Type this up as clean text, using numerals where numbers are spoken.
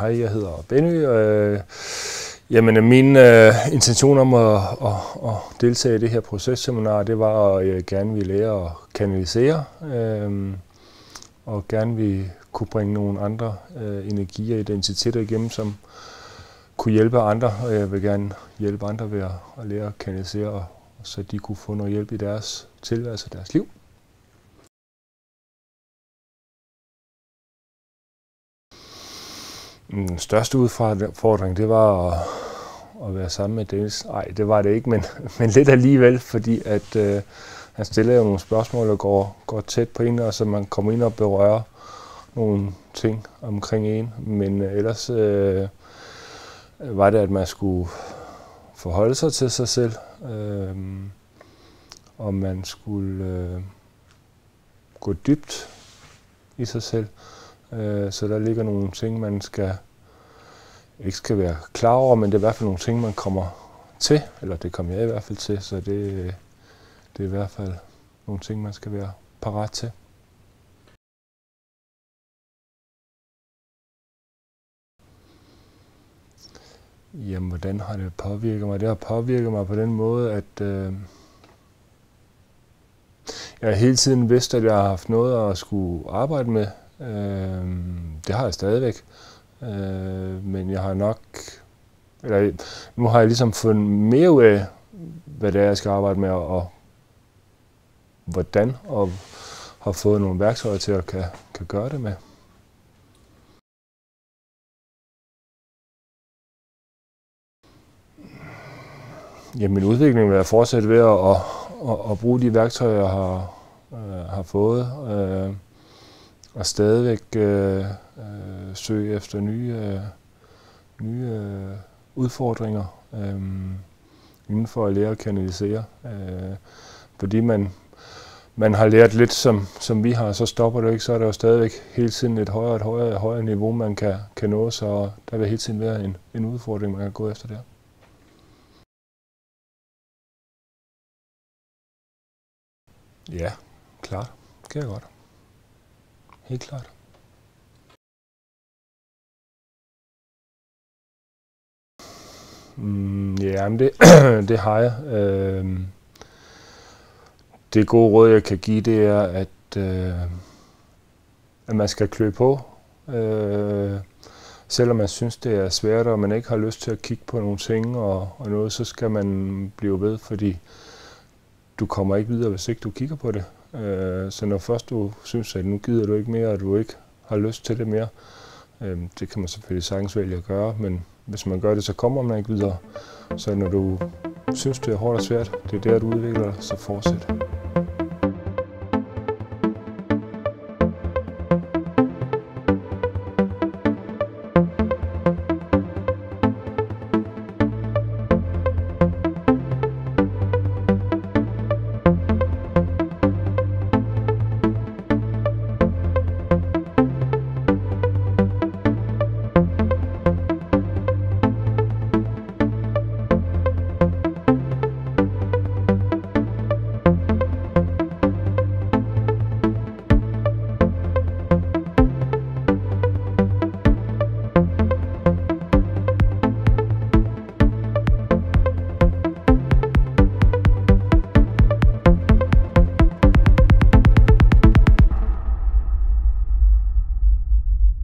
Hej, jeg hedder Benny. Jamen, min intention om at deltage i det her processeminar, det var, at jeg gerne ville lære at kanalisere, og gerne ville kunne bringe nogle andre energier og identiteter igennem, som kunne hjælpe andre, og jeg vil gerne hjælpe andre ved at lære at kanalisere, så de kunne få noget hjælp i deres tilværelse og deres liv. Den største udfordring, det var at være sammen med Dennis. Nej, det var det ikke, men lidt alligevel, fordi at han stiller jo nogle spørgsmål og går tæt på en, og så man kommer ind og berører nogle ting omkring en. Men ellers var det, at man skulle forholde sig til sig selv, og man skulle gå dybt i sig selv. Så der ligger nogle ting, man ikke skal være klar over, men det er i hvert fald nogle ting, man kommer til, eller det kommer jeg i hvert fald til, så det er i hvert fald nogle ting, man skal være parat til. Jamen, hvordan har det påvirket mig? Det har påvirket mig på den måde, at jeg hele tiden vidste, at jeg har haft noget at skulle arbejde med. Det har jeg stadigvæk, men jeg har nu har jeg ligesom fundet mere ud af, hvad det er, jeg skal arbejde med, og hvordan, og har fået nogle værktøjer til at kan gøre det med. Jamen, min udvikling vil jeg fortsætte ved at bruge de værktøjer, jeg har fået, og stadigvæk søge efter nye udfordringer inden for at lære at kanalisere. Fordi man har lært lidt, som vi har, så stopper det ikke, så er der jo stadigvæk hele tiden et højere niveau, man kan nå, så der vil hele tiden være en udfordring, man kan gå efter der. Ja, klart. Det kan jeg godt. Helt klart. Ja, men det har jeg. Det gode råd, jeg kan give, det er, at man skal klø på. Selvom man synes, det er svært, og man ikke har lyst til at kigge på nogle ting og noget, så skal man blive ved, fordi du kommer ikke videre, hvis ikke du kigger på det. Så når først du synes, at nu gider du ikke mere, og du ikke har lyst til det mere, det kan man selvfølgelig sagtens vælge at gøre, men hvis man gør det, så kommer man ikke videre. Så når du synes, det er hårdt og svært, det er der, du udvikler dig, så fortsæt.